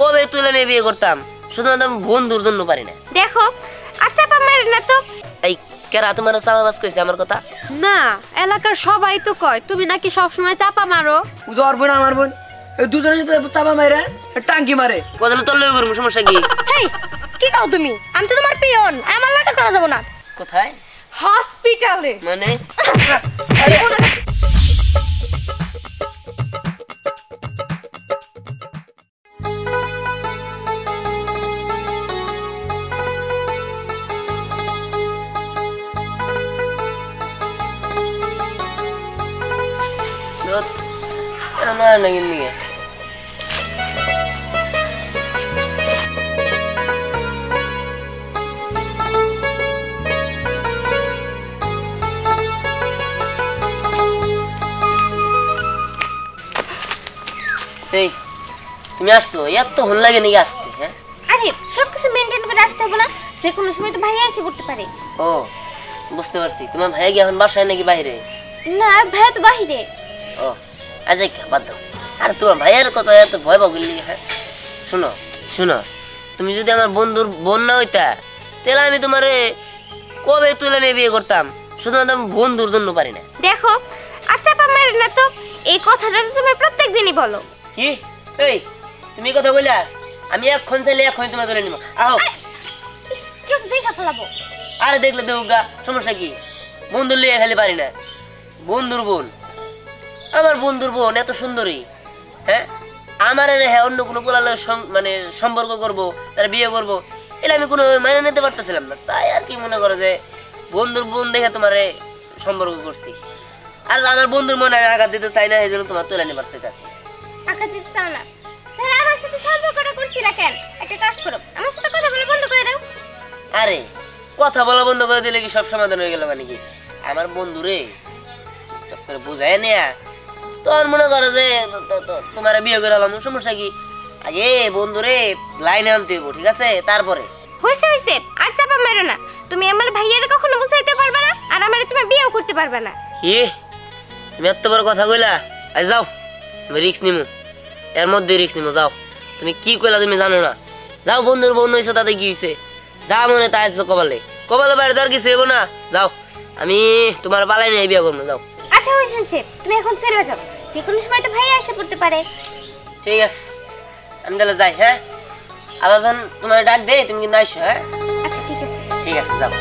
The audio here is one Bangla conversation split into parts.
কবে তুলে নিয়ে বিয়ে করতাম, শুধুমাত্র আমি বন্ধুর জন্য পারি না। দেখো আর চাপা মারেন না তো। এই কেরা তোমার চাপাবাজ কইছে আমার কথা? না, এলাকার সবাই তো কয় তুমি নাকি সবসময় চাপা মারো। জ্বর বোন আমার বোন দুজনের সাথে চাপা মারে টাঙ্কি মারে। কথা তোর লগে করবো, সমস্যা কি? হেই, কি কও তুমি? আমি তো তোমার পিয়ন, আমার লাগে করা যাব না। কোথায়? হসপিটালে। মানে আমার নাকি নিয়ে এই তুমি আসছো, এত হল লাগে নাকি আসতে? হ্যাঁ, আরে সবকিছু মেইনটেইন করে আসতে হবে না? যে কোনো সময় তো ভাইয়া এসে পড়তে পারে। ও বুঝতে পারছি, তোমার ভাইয়া কি এখন বাসায় নাকি বাইরে? না, ভাইয়া তো বাহিরে। ও আচ্ছা, বাদ দাও। আর তোমার ভাইয়ের কথা এত ভয় পাবো? হ্যাঁ শোনো শোনো, তুমি যদি আমার বন্ধুর বোন না হইতা, তাহলে আমি তোমারে কবে তুলে নিয়ে বিয়ে করতাম, শুধুমাত্র আমি বন্ধুর জন্য পারি না। দেখো আর চাপা মারেন না তো। এই কথাটা তো তুমি প্রত্যেক দিনই বলো। কি এই তুমি কথা বললা? আমি এখন চাইলে এখন তোমার তুলে নিব। আহ দেখা ফেলাবো। আরে দেখলে দেউগা, সমস্যা কি? বন্ধুর লিয়ে খালি পারি না। বন্ধুর বোন, আমার বন্ধুর বোন এত সুন্দরী, হ্যাঁ আমার হ্যাঁ অন্য কোনো পোলার মানে সম্পর্ক করবো, তারা বিয়ে করবো, এটা আমি কোনো মানে নিতে পারতেছিলাম না। তাই আর কি মনে করো যে বন্ধুর বোন দেখে তোমার সম্পর্ক করছি। আর আমার বন্ধুর মনে আমি আঘাত দিতে চাই না, এই জন্য তোমার তুলে নিবার চাইছি। আঘাত দিতে চাও না? তাহলে আমার সাথে সম্পর্কটা করছিলা কেন? একটা কাজ করো, আমার সাথে কথা বলে বন্ধ করে দাও। আরে কথা বলা বন্ধ করে দিলে কি সব সমাধান হয়ে গেল? মানে কি আমার বন্ধুরে বুঝাই নেয়া, তোর মনে করো যে তোমার বিয়ে করে আলাম, সমস্যা কি? আগে বন্ধুরে লাইনে আনতে হইব, ঠিক আছে? তারপরে হইছে হইছে, আর চাপা মারো না। তুমি আমার ভাইয়ারে কখনো বুঝাইতে পারবে না, আর আমারে তুমি বিয়েও করতে পারবে না। কি তুমি এত বড় কথা কইলা? আজ যাও, আমি রিক্স নিমু, এর মধ্যে রিক্স নিমু। যাও, তুমি কি কইলা তুমি জানো না? যাও, বন্ধুর বন্ধু হয়েছে, তাতে কি হয়েছে? যা মনে তাই আছে কপালে, কপালে বাইরে তো আর কিছু হইব না। যাও, আমি তোমার পালাই নিয়ে বিয়ে করবো। যাও। আচ্ছা হইছে হইছে, তুমি এখন চলে যাও, যে কোনো সময় তো ভাইয়া এসে পড়তে পারে। ঠিক আছে, আমি তাহলে যাই। হ্যাঁ, আবার যখন তোমার ডাক দে তুমি কিন্তু আইসো। হ্যাঁ আচ্ছা ঠিক আছে। ঠিক আছে, যাও।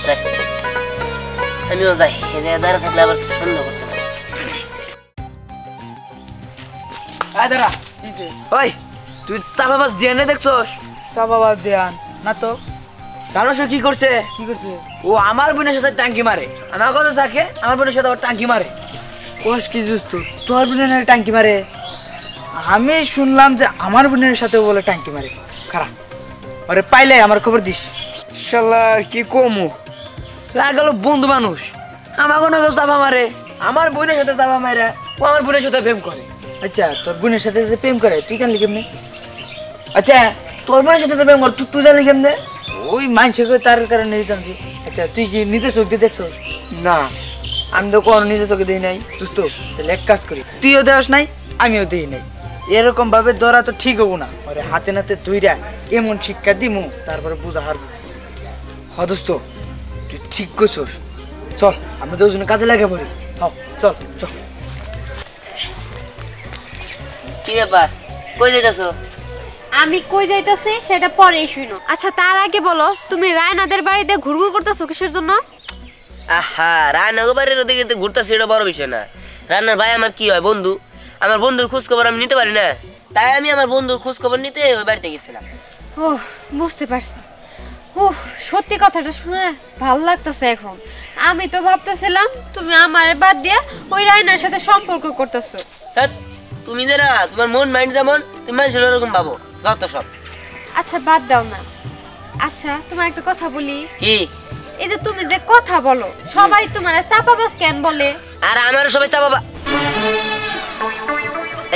যাই, আমিও যাই। এই জায়গায় দাঁড়া থাকলে আবার সন্দেহ করতে পারে। দাঁড়া, ওই তুই চাপাবাজ দিয়ে না দেখছস? চাপাবাজ দেয়ান না তো। জানো সে কি করছে? কি করছে? ও আমার বোনের সাথে টাঙ্কি মারে। আমার কথা থাকে, আমার বোনের সাথে আবার টাঙ্কি মারে। কোষ কি জুস তোর বোনের টাঙ্কি মারে? আমি শুনলাম যে আমার বোনের সাথে বলে টাঙ্কি মারে। খারাপ, আরে পাইলে আমার খবর দিস। শালা কি কমু, লাগাল বন্ধু মানুষ আমার কোনো চাপা মারে, আমার বোনের সাথে চাপা মারে, ও আমার বোনের সাথে প্রেম করে। আচ্ছা তোর বোনের সাথে যে প্রেম করে তুই জানলি কেমনে? আচ্ছা তোর বোনের সাথে প্রেম কর তুই জানলি কেমনে? ওই মানসিক তার কারণে জানছি। আচ্ছা তুই কি নিজের চোখ দিয়ে দেখছো? না, আমি তো কোনো নিজের চোখে দিই নাই। দোস্ত তাহলে এক কাজ করি, তুইও দেওয়াস নাই আমিও দিই নাই, এরকম ভাবে ধরা তো ঠিক হবো না। ওরে হাতে নাতে ধইরা এমন শিক্ষা দিমু তারপরে বুঝা হারবো। হ দোস্ত তুই ঠিক করছস, চল আমরা দুজনে কাজে লাগে পড়ি। চল চল। কি ব্যাপার, কই যাইতাছো? আমি কই যাইতাছি সেটা পরেই শুনো। আচ্ছা তার আগে বলো, তুমি রায়নাদের বাড়িতে ঘুরঘুর করতেছো কিসের জন্য? আহা, রায়নাগো বাড়ির ওদিকে ঘুরতেছি, এটা বড় বিষয় না। রান্নার ভাই আমার কি হয়, বন্ধু। আমার বন্ধুর খোঁজ খবর আমি নিতে পারি না, তাই আমি আমার বন্ধুর খোঁজ খবর নিতে ওই বাড়িতে গেছিলাম। ও বুঝতে পারছি। সত্যি কথাটা শুনে ভালো লাগতেছে এখন। আমি তো ভাবতেছিলাম তুমি আমার বাদ দিয়ে ওই রায়নার সাথে সম্পর্ক করতেছো। তুমি যে না, তোমার মন মাইন্ড যেমন, তুমি মানুষের এরকম ভাবো, যত সব। আচ্ছা বাদ দাও না। আচ্ছা তোমার একটা কথা বলি। কি? এই যে তুমি যে কথা বলো, সবাই তোমার চাপাবাজ কেন বলে? আর আমার সবাই চাপাবা।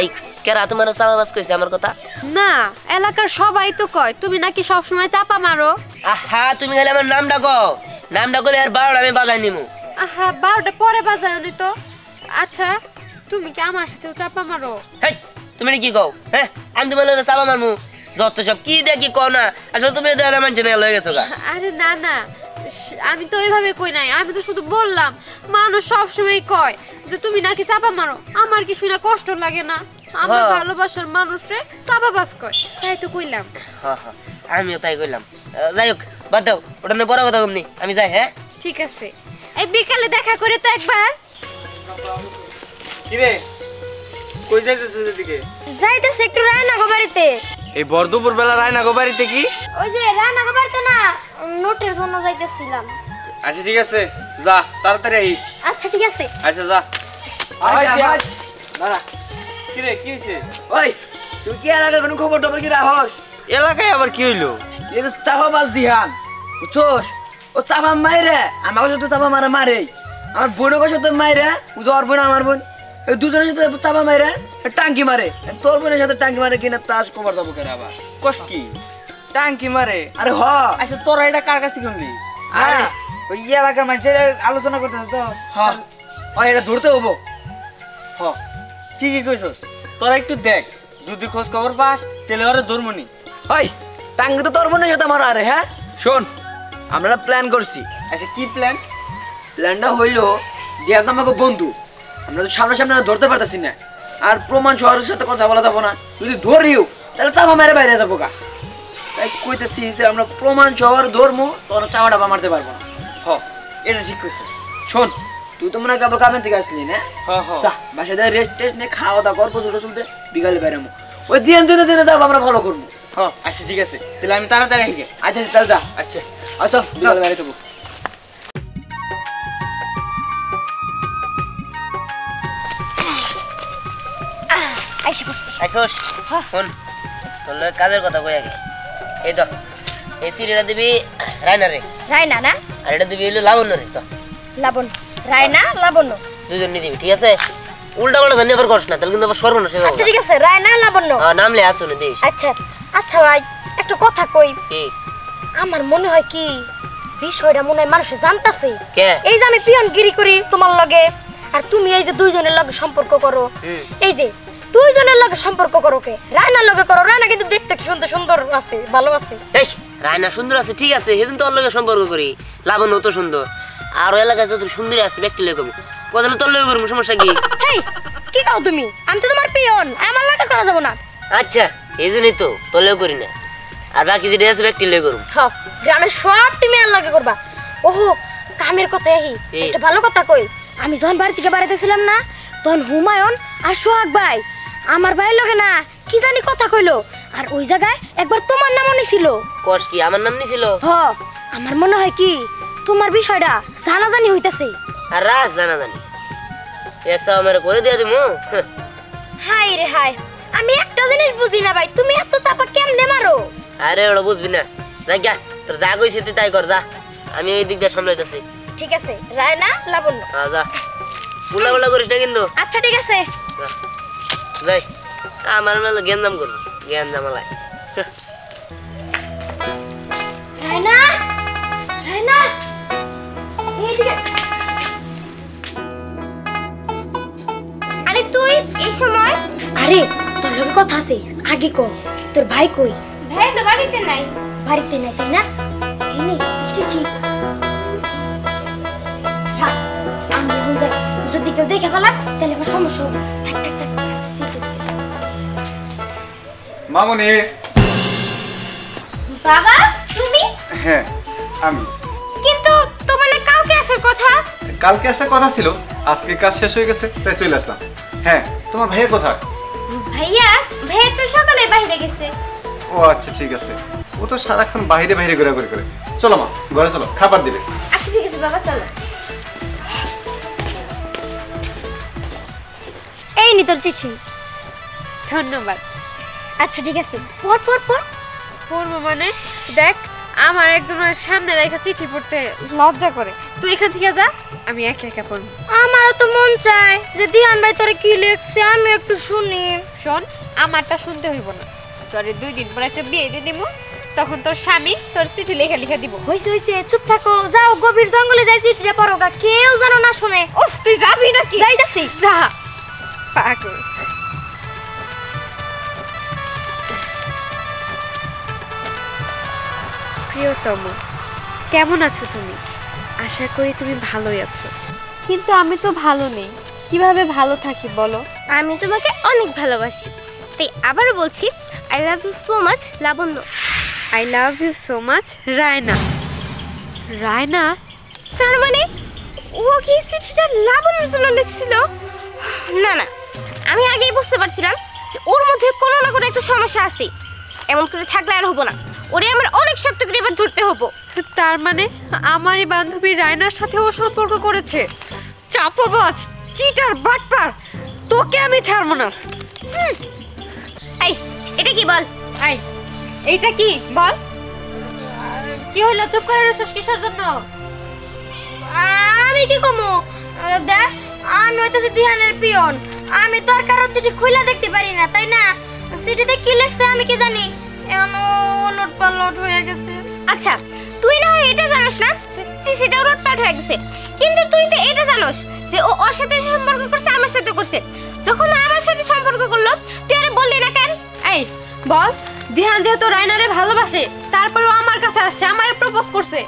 এই কেরা তোমার চাপাবাজ কইছে আমার কথা? না, এলাকার সবাই তো কয় তুমি নাকি সবসময় চাপা মারো। আহা, তুমি খালি আমার নাম ডাকো, নাম ডাকলে আর 12টা আমি বাজাই নিমু। আহা 12টা পরে বাজায়নি তো। আচ্ছা তুমি কি আমার সাথেও চাপা মারো? হেই তুমি কি কও? হ্যাঁ আমি তোমার লগে চাপা মারমু? যত সব কি দেখি কও না, আসলে তুমি দেওয়ালে মানুষ নিয়ে লয়ে গেছো গা। আরে না না, আমি তো ওইভাবে কই নাই, আমি তো শুধু বললাম মানুষ সবসময় কয় যে তুমি নাকি চাপা মারো। আমার কি শুনে কষ্ট লাগে না? আমার হ্যাঁ। ভালোবাসার মানুষরে চাপাবাজ কয়, তাই তো কইলাম। হ্যাঁ হ্যাঁ আমিও তাই কইলাম। যাই হোক বাদ দাও, ওটা নিয়ে বড় কথা কমনি, আমি যাই। হ্যাঁ ঠিক আছে, এই বিকালে দেখা করে তো একবার। কি রে কই যাইতেছিস এদিকে? যাইতেছে একটু রায়নাগো বাড়িতে। এই বর্ধপুর বেলা রায়নাগো বাড়িতে কি? ওই যে রায়নাগো বাড়িতে না, নোটের জন্য যাইতেছিলাম। আচ্ছা ঠিক আছে, যা তাড়াতাড়ি আইস। আচ্ছা ঠিক আছে। আচ্ছা যা। দাঁড়া। কি রে কি হইছে? ওই তুই কি এলাকার কোনো খবর টবর কি রাখস? এলাকায় আবার কি হইলো? এই যে চাপাবাজ দিহান বুঝছস, ও চাপা মাইরে আমার সাথে চাপা মারে আমার বোনের সাথে মাইরে, ওর বোন আমার বোন, এই দুজনের সাথে চাপা মাইরে টাঙ্কি মারে। তোর বোনের সাথে টাঙ্কি মারে কিনা তাস খবর যাবো কেন আবার? কস কি টাঙ্কি মারে? আরে হ। আচ্ছা তোরা এটা কার কাছে শুনলি? আরে ওই এলাকার মানুষের আলোচনা করতেছে তো। হ্যাঁ ওই এটা ধরতে হবো। হ ঠিকই কইছস, তোরা একটু দেখ, যদি খোঁজ খবর পাস তাহলে ওরে ধর্মনি। ওই টাঙ্কি তো তোর বোনের সাথে মারা। আরে হ্যাঁ শোন, আমরা প্ল্যান করছি। আচ্ছা কি প্ল্যান? প্ল্যানটা হইলো যে আমাকে বন্ধু, আমরা তো সামনে সামনে ধরতে পারতেছি না, আর প্রমাণ শহরের সাথে কথা বলা যাবো না। যদি ধরিও তাহলে চাপা মেরে বাইরে যাবো গা। তাই কইতেছি যে আমরা প্রমাণ শহর ধরবো, তোরা চাপা মারতে পারবো না। হ এটা ঠিক কইছস। শোন তুই তো মনে হয় কাপড় কামেন থেকে আসলি না? হ হ যা বাসায় যাই রেস্ট টেস্ট নিয়ে খাওয়া দাওয়া কর, পশুটা শুনতে বিকালে বেরামো। ওই দিন দিনে দিনে যাবো, আমরা ফলো করবো। হ আচ্ছা ঠিক আছে, তাহলে আমি তাড়াতাড়ি আই গে। আচ্ছা তাহলে যা। আচ্ছা আচ্ছা বিকালে বেড়ে যাবো। আইসা পড়ছি। আইসোস ফোন তোর লগে কাজের কথা কই আগে। এই তো এই সিরিয়ালটা দিবি রায়না রে, রায়না না আর এটা দিবি হলো লাবণ্য রে। তো লাবণ, রায়না লাবণ্য। দুজন নিয়ে দিবি, ঠিক আছে? উল্টা পাল্টা ধন্য আবার করছ না, তাহলে কিন্তু আবার সর্বনাশ হয়ে আচ্ছা যাবে। ঠিক আছে, রায়না লাবণ্য। নামলে আসুন দিস। আচ্ছা আচ্ছা ভাই, একটা কথা কই। কি? আমার মনে হয় কি বিষয়টা মনে হয় মানুষে জানতাছে। কে? এই যে আমি পিয়নগিরি করি তোমার লগে, আর তুমি এই যে দুইজনের লগে সম্পর্ক করো, এই যে দুইজনের লগে সম্পর্ক করো, কে রায়নার লগে করো। রায়না কিন্তু দেখতে কি সুন্দর সুন্দর আছে, ভালো আছে। এই রায়না সুন্দর আছে, ঠিক আছে, সেদিন তোর লগে সম্পর্ক করি। লাবণ্য তো সুন্দর, আর এলাকায় যত সুন্দরী আছে ব্যক্তি লগে করবো, বদলে তোর লগে করবো, সমস্যা কি? এই কি কও তুমি? আমি তো তোমার পিয়ন, আমার লগে করা যাব না। আচ্ছা এই জন্যই তো তোর লগে করি না, আর বাকি যেটা আছে ব্যক্তি লগে করবো। হ্যাঁ, গ্রামের সব টিমে আর লগে করবা। ওহো কামের কথা এই কি? একটা ভালো কথা কই। আমি যখন বাড়ি থেকে বাড়িতে ছিলাম না, তখন হুমায়ুন আর সোহাগ ভাই আমার ভাইয়ের লগে না কি জানি কথা কইলো, আর ওই জায়গায় একবার তোমার নামও নিছিল। কস কি আমার নাম নিছিল? হ, আমার মনে হয় কি তোমার বিষয়টা জানাজানি হইতাছে। আর রাখ জানা জানি, একশো আমার করে দিয়ে দিমু। হাই রে হাই, আমি একটা জিনিস বুঝি না ভাই, তুমি এত চাপা কেমনে মারো? আরে ওটা বুঝবি না, যা গা তোর যা কইছিস তুই তাই কর, যা আমি এই দিক দিয়ে সামলাইতেছি। ঠিক আছে রায়না লাবণ্য। যা বুলা বুলা করিস না কিন্তু। আচ্ছা ঠিক আছে। যা, যাই আমার মেলে গেঞ্জাম করবো, গেঞ্জাম লাগছে। রায়না, রায়না এইদিকে। আরে তুই এই সময়? আরে তোর লগে কথা আছে, আগে কো। তোর ভাই কই? ভাই তো বাড়িতে নাই। বাড়িতে নাই তাই না? এই নে চিঠি। রাখ, আমি এখন যাই, যদি কেউ দেখে ফেলা তাহলে আমার সমস্যা হবে। থাক থাক থাক, মামুনি। বাবা তুমি? হ্যাঁ আমি। কিন্তু তোমার না কালকে আসার কথা। কালকে আসার কথা ছিল, আজকে কাজ শেষ হয়ে গেছে তাই চলে আসলাম। হ্যাঁ তোমার ভাইয়া কোথায়? ভাইয়া তো সকালে বাইরে গেছে। ও আচ্ছা ঠিক আছে, ও তো সারাক্ষণ বাইরে বাইরে ঘোরাঘুরি করে। চলো মা ঘরে চলো, খাবার দিবে। আচ্ছা ঠিক আছে বাবা, চলো। এই নি তোর চিঠি। ধন্যবাদ। আচ্ছা ঠিক আছে, পড় পড় পড়। পড়বো মানে? দেখ, আমার একজনের সামনে রেখা চিঠি পড়তে লজ্জা করে, তুই এখান থেকে যা, আমি একা একা পড়বো। আমারও তো মন চায় যে দিহান ভাই তোরে কি লিখছে আমি একটু শুনি। শোন, আমারটা শুনতে হইব না, তোর 2 দিন পর একটা বিয়ে দিয়ে দিব, তখন তোর স্বামী তোর চিঠি লেখা লেখা দিব। হইছে হইছে, চুপ থাকো, যাও গভীর জঙ্গলে যাই চিঠিটা পড়ো গা, কেউ যেন না শুনে। উফ, তুই যাবি নাকি? যাইতাছি। যা। পাগল। প্রিয়তম, কেমন আছো তুমি? আশা করি তুমি ভালোই আছো। কিন্তু আমি তো ভালো নেই, কিভাবে ভালো থাকি বলো? আমি তোমাকে অনেক ভালোবাসি, তাই আবারও বলছি I love you so much Labanya. I love you so much Raina. Raina? তার মানে ও কি চিঠিটা লাবণ্যর জন্য লিখছিল? না না, আমি আগেই বুঝতে পারছিলাম যে ওর মধ্যে কোনো না কোনো একটা সমস্যা আছে। এমন করে থাকলে আর হবো না, ওরে আমার অনেক শক্ত করে এবার ধরতে হবো। তার মানে আমারই বান্ধবী রায়নার সাথে ও সম্পর্ক করেছে? চাপাবাজ, চিটার, বাটপার, তোকে আমি ছাড়বো না। এই এটা কি বল? এই এইটা কি বল? কি হইলো? চুপ করে রইছিস কিসের জন্য? আমি কি কমু? দেখ, আমি হইতেছি দিহানের পিয়ন। আমি তো আর কারোর চিঠি খুলে দেখতে পারি না, তাই না? চিঠিতে কি লেখছে আমি কি জানি? ওলট পালট হয়ে গেছে। আচ্ছা, তুই না হয় এটা জানোস না চিঠিটা ওলট পালট হয়ে গেছে, কিন্তু তুই তো এটা জানোস যে ও ওর সাথে সম্পর্ক করছে, আমার সাথে করছে। যখন আমার সাথে সম্পর্ক করলো তুই আরে বললি না কেন? এই বল, দিহান যেহেতু রায়নারে ভালোবাসে, তারপরেও আমার কাছে আসছে, আমারে প্রপোজ করছে।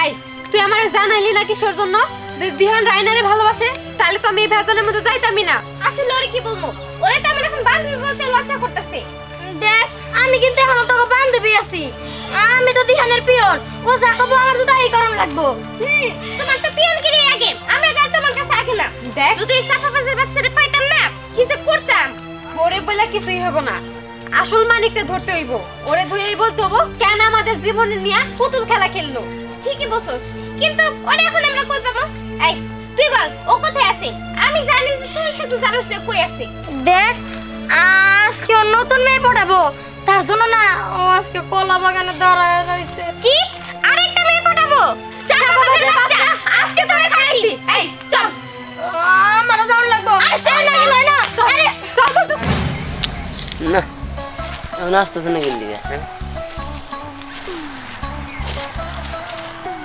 এই তুই আমারে জানাইলি না কিসের জন্য যে দিহান রায়নারে ভালোবাসে? তাহলে তো আমি এই ভেজালের মধ্যে যাইতামই না। আসলে ওরে কি বলবো, ওরে তো আমার এখন বান্ধবী বলতে লজ্জা করতেছে। দেখ, আমি কিন্তু এখনো তোকে বান্ধবী আছি, আমি তো দিহানের পিয়ন। ও যা কব আমার তো তাই করণ লাগবো। তোমার তো পিয়ন কিরে আগে, আমরা যাই তোমার কাছে আগে না। দেখ, যদি এই চাপাবাজের বাচ্চারে পাইতাম না, কি যে করতাম। ওরে বলে কিছুই হবো না, আসল মানিককে ধরতে হইব। ওরে ধরেই বলতে হবো কেন আমাদের জীবনে নিয়ে পুতুল খেলা খেললো। ঠিকই বলছস, কিন্তু ওরে এখন আমরা কই পাবো? এই তুই বল, ও কোথায় আছে? আমি জানি যে তুই শুধু জানিস যে কই আছে। দেখ, আজকে ও নতুন মেয়ে পড়াবো, তার জন্য না ও আজকে কলা বাগানে দাঁড়ায় রইছে। কি? আরেকটা মেয়ে পড়াবো? আজকে তোরে খাইছি। এই চল, আমারও যাওয়ার লাগবো। আরে চল না, না আরে চল বল তো। না, এখন আসতেছে না কিন্তু। হ্যাঁ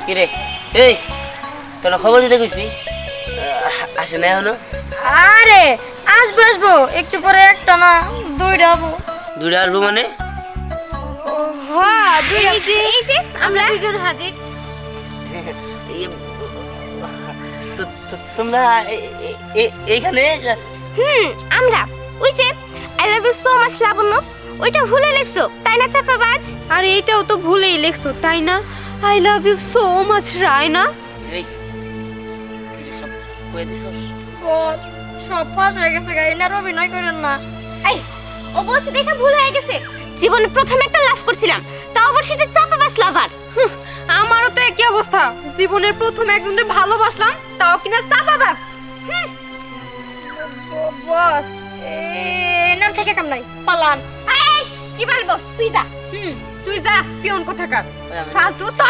কিরে, এই তোরা খবর দিতে গেছি, আসে না এখনো? আরে আসবো আসবো, একটু পরে একটা না দুইটা যাবো। দুইটা আসবো মানে? হ্যাঁ দুইটা। এই যে আমরা দুজন হাজির। তোমরা এইখানে? আমরা ওই যে I love you so much Labanya, ওইটা ভুলে লিখছো তাই না চাপাবাজ? আর এইটাও তো ভুলেই লেখছো তাই না? I love you so much Raina. এই সব কয়ে দিছস? সব পাস হয়ে গেছে গাই না, অভিনয় করেন না। এই ও বলছে দেখা ভুল হয়ে গেছে, জীবনে প্রথম একটা লাভ করছিলাম, তাও আবার সেটা চাপাবাজ লাভার। আমারও তো একই অবস্থা, জীবনের প্রথম একজনের ভালোবাসলাম, তাও কিনা চাপাবাজ। বস এনার থেকে কাম নাই, পালান। এই কি বলবো, তুই যা। তুই যা, পিয়ন কোথাকার ফালতু তো।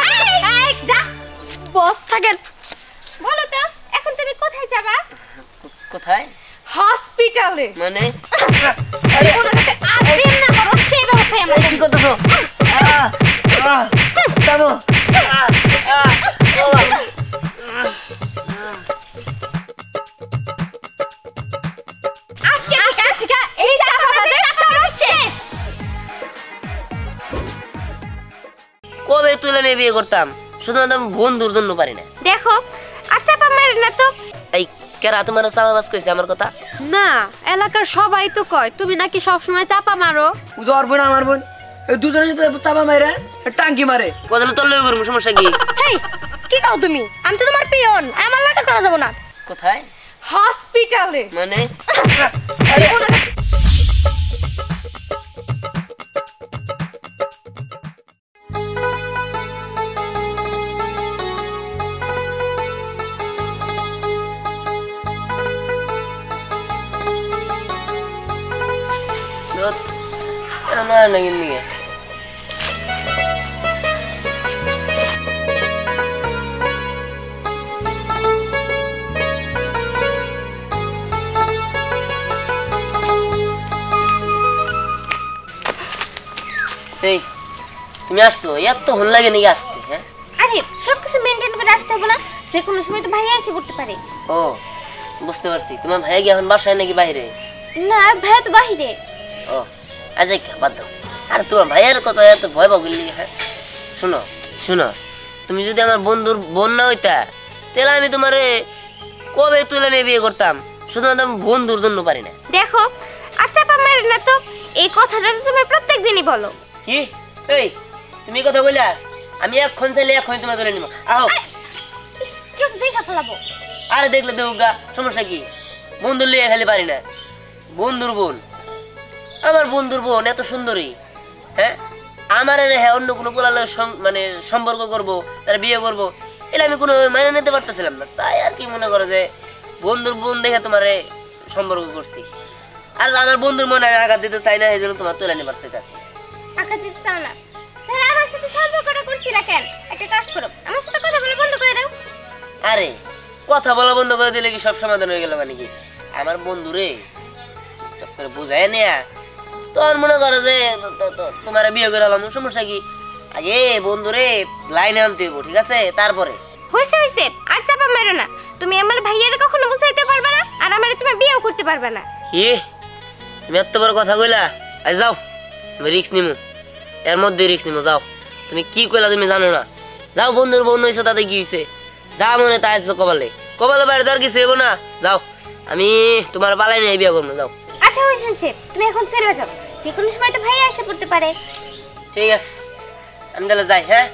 এই যা, বস থাকেন। বলো তো এখন তুমি কোথায় যাবা? কোথায়? হসপিটালে। মানে? ওনাকে আর প্রেম না করো, সেই ব্যবস্থায় আমরা কি করতেছো? দাদু, আজকে থেকে এই চাপাবাজের চাপাবাজ শেষ। কবে তুলে নিয়ে বিয়ে করতাম, শুধুমাত্র আমি বন্ধুর জন্য পারি না। দেখো আর চাপা মেরে না তো। এই কেরা তোমার চাপাবাজ কইছে আমার কথা? না, এলাকার সবাই তো কয় তুমি নাকি সবসময় চাপা মারো। জ্বর বোন আমার বোন, এই দুজনের সাথে চাপা মারে টাঙ্কি মারে। কদিন তোর লগে করবো, সমস্যা কি? হেই কি কও তুমি? আমি তো তোমার পিয়ন, আমার লাগে করা যাব না। কোথায়? হসপিটালে। মানে? আমার নাকি নিয়ে এই তুমি আসছো, এত হল লাগে নাকি আসতে? হ্যাঁ আরে সবকিছু মেইনটেইন করে আসতে হবে না, যে কোনো সময় তো ভাইয়া এসে পড়তে পারে। ও বুঝতে পারছি, তোমার ভাইয়া কি এখন বাসায় নাকি বাইরে? না ভাই তো বাহিরে। ও আচ্ছা বাদ দাও। আর তোমার ভাইয়ের কথা এত ভয় পাবো হ্যাঁ? শোনো শোনো, তুমি যদি আমার বন্ধুর বোন না হইতা তাহলে আমি তোমারে কবে তুলে নিয়ে বিয়ে করতাম, শুধুমাত্র আমি বন্ধুর জন্য পারি না। দেখো আর চাপা মারে না তো, এই কথাটা তো তুমি প্রত্যেক দিনই বলো। কি এই তুমি কথা বললা, আমি এখন চাইলে এখন তোমার তুলে নিব। আহ চুপ দেখা ফেলাবো। আরে দেখলে দেবগা, সমস্যা কি? বন্ধুর লিয়ে খালি পারি না, বন্ধুর বোন। আমার বন্ধুর বোন এত সুন্দরী, হ্যাঁ আমার হ্যাঁ অন্য কোনো পোলার মানে সম্পর্ক করব, তারা বিয়ে করব, এটা আমি কোনো মানে নিতে পারতেছিলাম না। তাই আর কি মনে করো যে বন্ধুর বোন দেখে তোমার সম্পর্ক করছি। আর আমার বন্ধুর মনে আমি আঘাত দিতে চাই না, এই জন্য তোমার তুলে নিবার চাইছি। আকাশ দিতে চাও না, তাহলে আমার সাথে সম্পর্কটা করছিলা কেন? একটা কাজ করো, আমার সাথে কথা বলে বন্ধ করে দাও। আরে কথা বলা বন্ধ করে দিলে কি সব সমাধান হয়ে গেল? মানে কি আমার বন্ধুরে চুপচাপ করে বুঝাই নেয়া, তোর মনে করো যে তোমার বিয়ে করে আলাম, সমস্যা কি? আগে বন্ধুরে লাইনে আনতে হইব, ঠিক আছে? তারপরে হইছে হইছে, আর চাপা মারো না। তুমি আমার ভাইয়ের কখনো বুঝাইতে পারবে না, আর আমারে তুমি বিয়েও করতে পারবে না। কি তুমি এত বড় কথা কইলা? আজ যাও, তুমি রিক্স নিমু, এর মধ্যে রিক্স নিমু। যাও, তুমি কি কইলা তুমি জানো না? যাও, বন্ধুর বন্ধু হয়েছে, তাতে কি হয়েছে? যা মনে তাই আছে কপালে, কপালে বাইরে তো আর কিছু হইব না। যাও, আমি তোমার পালাই নিয়ে বিয়ে করবো। যাও। আচ্ছা হইছে হইছে, তুমি এখন চলে যাও, যে কোনো সময় তো ভাই এসে পড়তে পারে। ঠিক আছে, আমি তাহলে যাই। হ্যাঁ,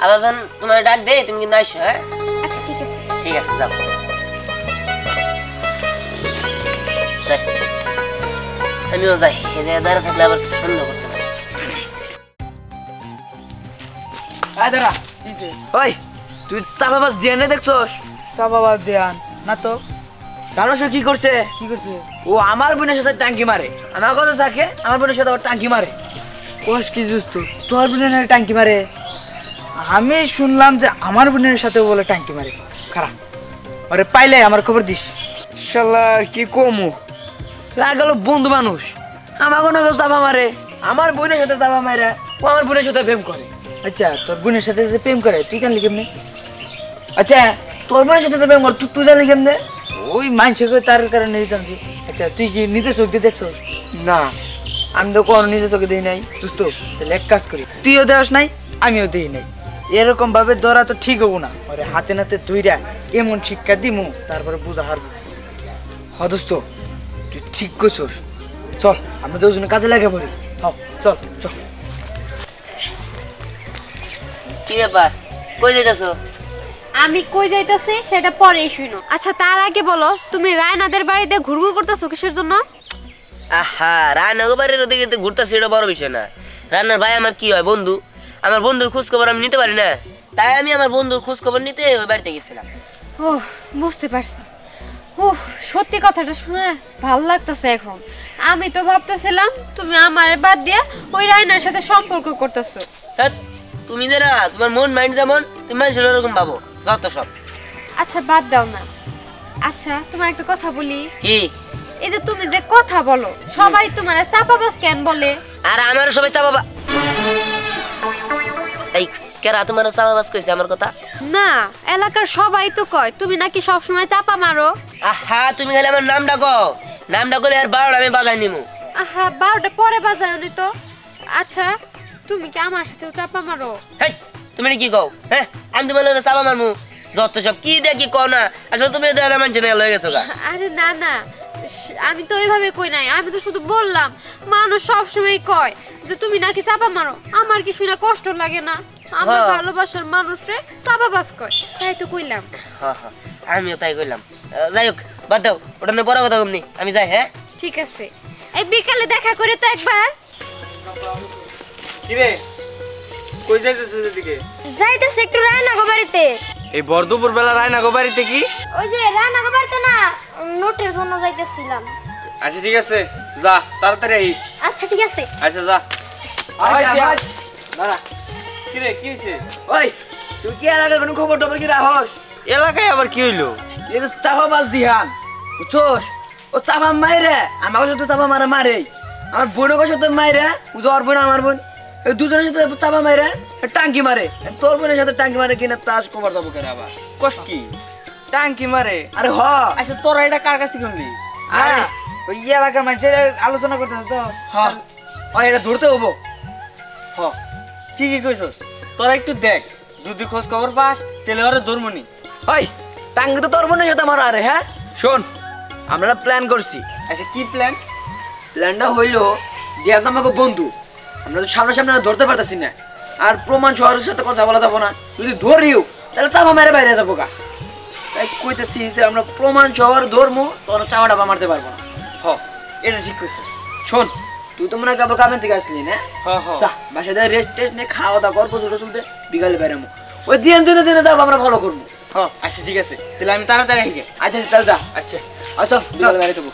আবার যখন তোমার ডাক দে তুমি কিন্তু আইসো। হ্যাঁ আচ্ছা ঠিক আছে। ঠিক আছে, যাও। যাই। আমিও যাই, এই জায়গায় দাঁড়িয়ে থাকলে আবার সন্দেহ করতে পারে। দাঁড়া ওই তুই চাপা মাছ দিয়ে না দেখছস? চাপা মাছ দেয়ান না তো। জানো সে কি করছে? কি করছে? ও আমার বোনের সাথে টাঙ্কি মারে। আমার কথা থাকে, আমার বোনের সাথে আবার টাঙ্কি মারে। কোষ কি জুস তোর বোনের টাঙ্কি মারে? আমি শুনলাম যে আমার বোনের সাথে বলে টাঙ্কি মারে। খারাপ, আরে পাইলে আমার খবর দিস। শালা কি কমু, রাগল বন্ধু মানুষ আমার কোনো চাপা মারে, আমার বোনের সাথে চাপা মারে, ও আমার বোনের সাথে প্রেম করে। আচ্ছা তোর বোনের সাথে যে প্রেম করে তুই জানলি কেমনে? আচ্ছা তোর বোনের সাথে যে প্রেম করে তুই জানলি কেমনে? ওই মানসিক তার কারণে জানছি। আচ্ছা তুই কি নিজের চোখ দিয়ে দেখছস? না, আমি তো কোনো নিজের চোখে দিই নাই। দোস্ত তাহলে এক কাজ করি, তুইও দেওয়াস নাই আমিও দিই নাই, এরকম ভাবে ধরা তো ঠিক হবো না। ওরে হাতে নাতে ধইরা এমন শিক্ষা দিমু তারপরে বুঝা হারবো। হ দোস্ত তুই ঠিক করছস, চল আমরা দুজনে কাজে লাগে পড়ি। চল চল। কি ব্যাপার, কই যাইতাছো? আমি কই যাইতাছি সেটা পরেই শুনো। আচ্ছা তার আগে বলো, তুমি রায়নাদের বাড়িতে ঘুরঘুর করতেছো কিসের জন্য? আহা, রান্নাগো বাড়ির ওদিকে তো ঘুরতেছি, এটা বড় বিষয় না। রান্নার ভাই আমার কি হয়, বন্ধু। আমার বন্ধুর খোঁজ খবর আমি নিতে পারি না, তাই আমি আমার বন্ধুর খোঁজ খবর নিতে ওই বাড়িতে গেছিলাম। ও বুঝতে পারছি। ও সত্যি কথাটা শুনে ভালো লাগতেছে এখন। আমি তো ভাবতেছিলাম তুমি আমার বাদ দিয়ে ওই রায়নার সাথে সম্পর্ক করতেছো। ধ্যাৎ, তুমি যে না, তোমার মন মাইন্ড যেমন তুমি মানুষের ওরকম ভাবো, যত সব। আচ্ছা বাদ দাও না। আচ্ছা তোমার একটা কথা বলি, কি? এই যে তুমি যে কথা বলো সবাই তোমার চাপাবাজ কেন বলে? আর আমার সবাই চাপাবা এই কেরা তোমার চাপাবাজ কইছে আমার কথা? না, এলাকার সবাই তো কয় তুমি নাকি সবসময় চাপা মারো। আহা, তুমি খালি আমার নাম ডাকো, নাম ডাকলে আর 12টা আমি বাজাই নিমু। আহা 12টা পরে বাজায়নি তো। আচ্ছা তুমি কি আমার সাথেও চাপা মারো? হেই, তুমি কি কও? হ্যাঁ, আমি তোমার লগে চাপা মারমু? যত সব কি দেখি কও না, আসলে তুমি দেওয়ালে আমার জেনে লয়ে গেছো গা। আরে না না, আমি তো ওইভাবে কই নাই, আমি তো শুধু বললাম মানুষ সবসময় কয় যে তুমি নাকি চাপা মারো। আমার কি শুনে কষ্ট লাগে না? আমার হ্যাঁ। ভালোবাসার মানুষরে চাপাবাজ কয়, তাই তো কইলাম। হ্যাঁ হ্যাঁ, আমিও তাই কইলাম। যাই হোক, বাদ দাও, ওটা নিয়ে বড় কথা কমনি, আমি যাই। হ্যাঁ ঠিক আছে, এই বিকালে দেখা করে তো একবার। কি রে, কই যাইতেছিস এদিকে? যাইতেছে একটু রায়নাগো বাড়িতে। এই বর্ধপুর বেলা রায়নাগো বাড়িতে কি? ওই যে রায়নাগো বাড়িতে না, নোটের জন্য যাইতেছিলাম। আচ্ছা ঠিক আছে, যা তাড়াতাড়ি আইস। আচ্ছা ঠিক আছে। আচ্ছা যা। দাঁড়া, কি রে, কি হয়েছে? ওই তুই কি এলাকার কোনো খবর টবর কি রাখস? এলাকায় আবার কি হইলো? এই যে চাপা মাছ দিহান বুঝছস, ও চাপা মাইরে আমার সাথে চাপা মারা মারে, আমার বোনের সাথে মাইরে, ওর বোন আমার বোন, এই দুজনের সাথে চাপা মাইরে টাঙ্কি মারে। তোর বোনের সাথে টাঙ্কি মারে কিনা তাস খবর যাবো কেন আবার? কস কি টাঙ্কি মারে? আরে হ, আচ্ছা তোরা এটা কার কাছে শুনলি? আরে ওই এলাকার মানুষের আলোচনা করতেছে তো। হ্যাঁ ওই এটা ধরতে হবো। হ ঠিকই কইছস, তোরা একটু দেখ, যদি খোঁজ খবর পাস তাহলে ওরে ধর্মনি। ওই টাঙ্গি তো তোর বোনের সাথে মারা আরে। হ্যাঁ শোন, আমরা প্ল্যান করছি। আচ্ছা কি প্ল্যান? প্ল্যানটা হইলো দিয়া তো আমাকে বন্ধু, আমরা তো সামনাসামনি আর ধরতে পারতেছি না, আর প্রমাণ শহরের সাথে কথা বলা যাবো না। যদি ধরিও তাহলে চাপা মেরে বাইরে যাবো গা। তাই কইতেছি যে আমরা প্রমাণ শহর ধরবো, তোরা চাপা ডাবা মারতে পারবো না। হ এটা ঠিক কইছস। শোন, তুই তো মনে হয় কেবল কামের থেকে আসলি না? হ হ যা বাসায় যাই রেস্ট টেস্ট নিয়ে খাওয়া দাওয়া কর, পশুটা শুনতে বিকালে বেরামো। ওই দিন দিনে দিনে যাবো, আমরা ফলো করবো। হ আচ্ছা ঠিক আছে, তাহলে আমি তাড়াতাড়ি আসি গে। আচ্ছা তাহলে যা। আচ্ছা আচ্ছা বিকালে বেড়ে যাবো।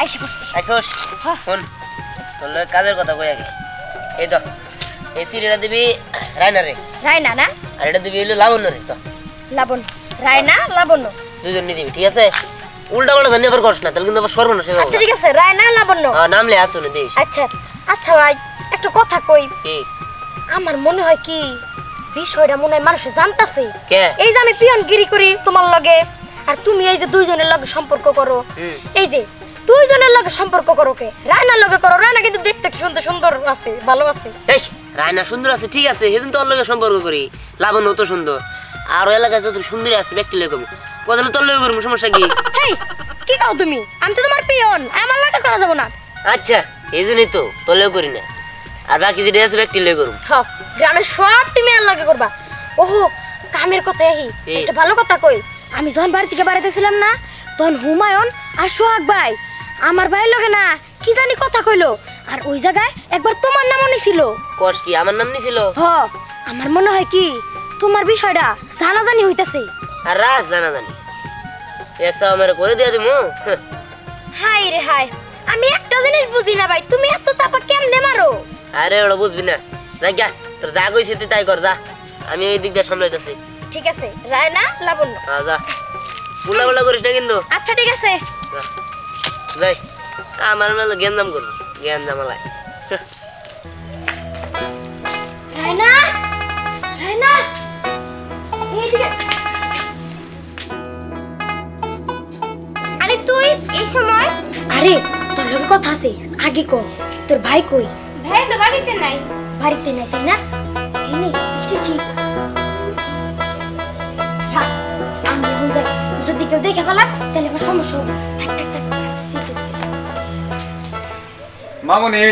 আইসা পড়ছি। আইসোস ফোন তোর লগে কাজের কথা কই আগে। এই তো এই সিরিয়ালটা দিবি রায়নারে, রায়না না আর এটা দিবি হলো লাবণ্যরে। তো লাবণ্য, রায়না লাবণ্য। দুজন নিয়ে দিবি, ঠিক আছে? উল্টা পাল্টা ধন্য আবার করছ না, তাহলে কিন্তু আবার সর্বনাশ হয়ে আচ্ছা যাবে। ঠিক আছে, রায়না লাবণ্য। নামলে আসুন দিস। আচ্ছা আচ্ছা ভাই, একটা কথা কই। কি? আমার মনে হয় কি বিষয়টা মনে হয় মানুষে জানতাছে। কে? এই যে আমি পিয়নগিরি করি তোমার লগে, আর তুমি এই যে দুইজনের লগে সম্পর্ক করো, এই যে দুইজনের লগে সম্পর্ক করো কে? রায়নার লগে করো। রায়না কিন্তু দেখতে কি সুন্দর সুন্দর আছে, ভালো আছে। এই রায়না সুন্দর আছে, ঠিক আছে, সেদিন তো ওর লগে সম্পর্ক করি। লাবণ্য তো সুন্দর, আর ওই এলাকায় যত সুন্দরী আছে ব্যক্তি লগে কম বদলে তোর লগে করবো, সমস্যা কি? এই কি কও তুমি? আমি তো তোমার পিয়ন, আমার লগে করা যাব না। আচ্ছা এই জন্যই তো তোর লগে করি না, আর বাকি যেটা আছে ব্যক্তি লগে করবো। হ্যাঁ, গ্রামের সব টিমে আর লগে করবা। ওহো কামের কথা এহি কি? একটা ভালো কথা কই। আমি যখন বাড়ি থেকে বাড়িতে ছিলাম না, তখন হুমায়ুন আর সোহাগ ভাই আমার ভাইয়ের লগে না কি জানি কথা কইলো, আর ওই জায়গায় একবার তোমার নামও নিছিল। কস কি আমার নাম নিছিল? হ, আমার মনে হয় কি তোমার বিষয়টা জানাজানি হইতাছে। আর রাখ জানা জানি একশো আমার করে দিয়ে দিমু। হাই রে হাই, আমি একটা জিনিস বুঝি না ভাই, তুমি এত চাপা কেমনে মারো? আরে ওটা বুঝবি না, যা গা তোর যা কইছি তুই তাই কর, যা আমি এই দিক দিয়ে সামলাইতেছি। ঠিক আছে রায়না লাবণ্য। যা বুলা বুলা করিস না কিন্তু। আচ্ছা ঠিক আছে। যা। যাই আমার মেলে গেঞ্জাম করবো, গেঞ্জাম লাগছে। রায়না, রায়না এইদিকে। আরে তুই এই সময়? আরে তোর লগে কথা আছে, আগে কো। তোর ভাই কই? ভাই তো বাড়িতে নাই। বাড়িতে নাই তাই না? এই নে চিঠি। রাখ, আমি এখন যাই, যদি কেউ দেখে ফেলা তাহলে আমার সমস্যা হবে। থাক থাক থাক, মামনি।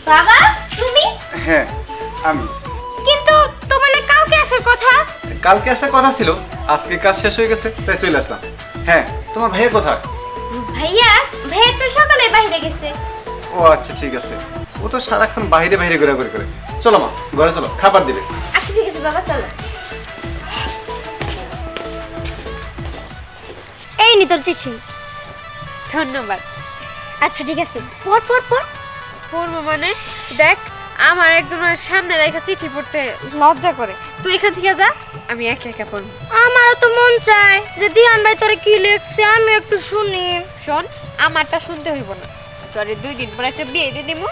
বাবা তুমি? হ্যাঁ আমি। কিন্তু তোমার না কালকে আসার কথা। কালকে আসার কথা ছিল, আজকে কাজ শেষ হয়ে গেছে তাই চলে আসলাম। হ্যাঁ তোমার ভাইয়া কোথায়? ভাইয়া, ভাইয়া তো সকালে বাইরে গেছে। ও আচ্ছা ঠিক আছে, ও তো সারাক্ষণ বাইরে বাইরে ঘোরাঘুরি করে। চলো মা ঘরে চলো, খাবার দিবে। আচ্ছা ঠিক আছে বাবা, চলো। এই নি তোর চিঠি। ধন্যবাদ। আচ্ছা ঠিক আছে, পড় পড় পড়। পড়বো মানে? দেখ, আমার একজনের সামনে রেখা চিঠি পড়তে লজ্জা করে, তুই এখান থেকে যা, আমি একা একা পড়বো। আমারও তো মন চায় যে দিহান ভাই তোরে কি লিখছে আমি একটু শুনি। শোন, আমারটা শুনতে হইব না, তোর 2 দিন পর একটা বিয়ে দিয়ে দিব,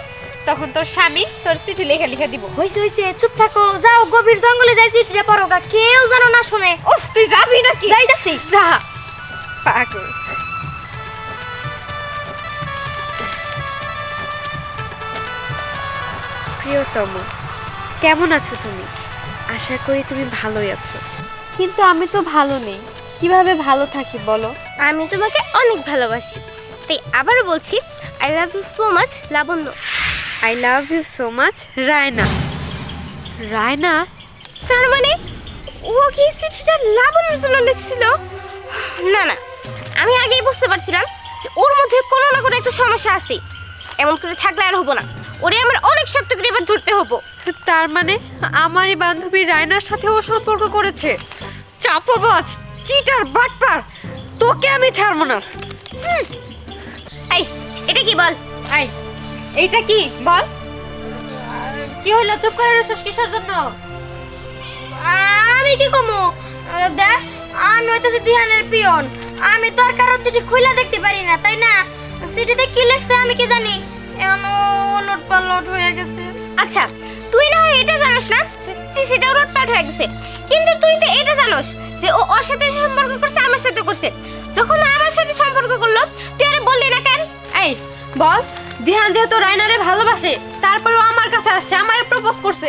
তখন তোর স্বামী তোর চিঠি লেখা লেখা দিব। হইছে হইছে, চুপ থাকো, যাও গভীর জঙ্গলে যাই চিঠিটা পড়ো গা, কেউ যেন না শুনে। উফ, তুই যাবি নাকি? যাইতাছি। যা পাগল। প্রিয়তম, কেমন আছো তুমি? আশা করি তুমি ভালোই আছো, কিন্তু আমি তো ভালো নেই। কিভাবে ভালো থাকি বলো? আমি তোমাকে অনেক ভালোবাসি, তাই আবারও বলছি I love you so much Labanya. I love you so much Raina. Raina? তার মানে ও কি চিঠিটা লাবণ্যর জন্য লিখছিল? না না, আমি আগেই বুঝতে পারছিলাম যে ওর মধ্যে কোনো না কোনো একটা সমস্যা আছে। এমন করে থাকলে আর হবো না, ওরে আমার অনেক শক্ত করে এবার ধরতে হবো। তার মানে আমারই বান্ধবী রায়নার সাথে ও সম্পর্ক করেছে? চাপাবাজ, চিটার, বাটপার, তোকে আমি ছাড়বো না। এই এটা কি বল? এই এইটা কি বল? কি হইলো? চুপ করে রইছিস কিসের জন্য? আমি কি কমু? দেখ, আমি হইতেছি দিহানের পিয়ন, আমি তো আর কারোর চিঠি খুলে দেখতে পারি না, তাই না? চিঠিতে কি লেখছে আমি কি জানি, এমন ওলট পালট হয়ে গেছে। আচ্ছা তুই না হয় এটা জানিস না দেখছি সেটা রটপাট হয়ে গেছে। কিন্তু তুই তো এটা জানোস যে ও ওর সাথে সম্পর্ক করছে, আমার সাথে করছে। যখন আমার সাথে সম্পর্ক করলো তুই আরে বললি না কেন? এই বল, দিহান যেহেতু রায়নারে ভালোবাসে তারপরেও আমার কাছে আসছে, আমারে প্রপোজ করছে।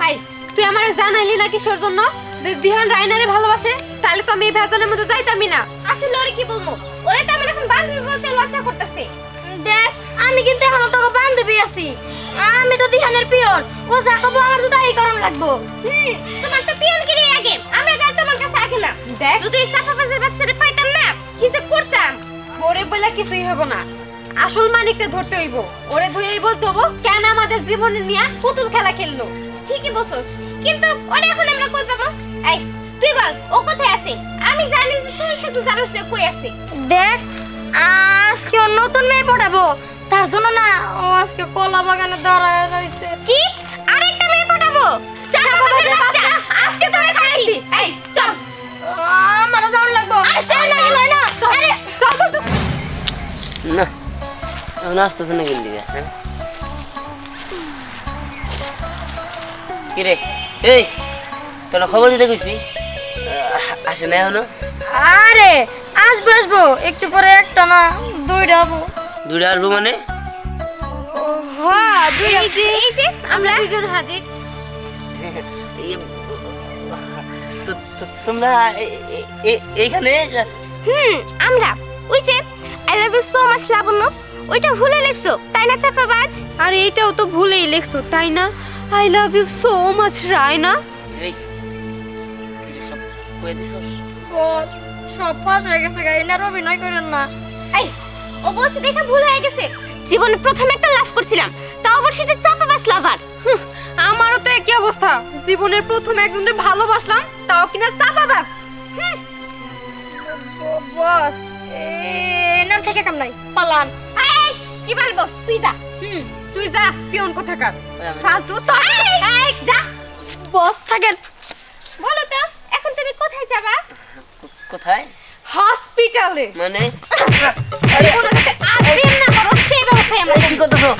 এই তুই আমারে জানাইলি না কিসের জন্য যে দিহান রায়নারে ভালোবাসে? তাহলে তো আমি এই ভেজালের মধ্যে যাইতামই না। আসলে ওরে কি বলবো, ওরে তো আমার এখন বান্ধবী বলতে লজ্জা করতেছে। দেখ আমি কিন্তু এখনো তোকে বান্ধবী আছি, আমি তো দিহানের পিয়ন, ও যা কব আমার তো তাই করণ লাগবো। তোমার তো পিয়ন কিরে আগে, আমরা যাই তোমার কাছে আগে না। দেখ যদি এই চাপাবাজের বাচ্চারে পাইতাম না কি যে করতাম। ওরে বলে কিছুই হবো না, আসল মানিককে ধরতে হইব। ওরে ধরেই বলতে হবো কেন আমাদের জীবনে নিয়ে পুতুল খেলা খেললো। ঠিকই বলছস, কিন্তু ওরে এখন আমরা কই পাবো? এই তুই বল ও কোথায় আছে? আমি জানি যে তুই শুধু জানিস যে কই আছে। দেখ আজকে ও নতুন মেয়ে পটাবো, তার জন্য না ও আজকে কলা বাগানে দাঁড়ায় রইছে। কি আরেকটা মেয়ে পটাবো? আজকে তোরে খাইছি। এই চল, আমারও যাওয়ার লাগবো। আরে চল না না না, আরে চল বল তো। না এখন আসতেছে না কিন্তু হ্যাঁ কিরে এই তোরা খবর দিতে গেছি আসে না এখনো? আরে আসবো আসবো একটু পরে, একটা না দুইটা যাবো। দুইটা আসবো মানে? হ্যাঁ দুইটা। এই যে আমরা দুজন হাজির। তোমরা এইখানে? আমরা ওই যে I love you so much Labanya, ওইটা ভুলে লিখছো তাই না চাপাবাজ? আর এইটাও তো ভুলেই লেখছো তাই না? I love you so much Raina. এই সব কয়ে দিছস? সব পাস হয়ে গেছে গাই না, অভিনয় করেন না। এই ও বলছে দেখা ভুল হয়ে গেছে, জীবনে প্রথম একটা লাভ করছিলাম, তাও আবার সেটা চাপাবাজ লাভার। আমারও তো একই অবস্থা, জীবনের প্রথম একজনের ভালোবাসলাম তাও কিনা চাপাবাজ। বস এনার থেকে কাম নাই, পালান। এই কি বলবো তুই যা। তুই যা পিয়ন কোথাকার আমি- ফালতু তো। এই যা বস থাকেন। বলো তো এখন তুমি কোথায় যাবা? কোথায় হসপিটালে। মানে? কোনো যাতে আর প্রেম না করো সেই ব্যবস্থায় আমরা কি করতেছো?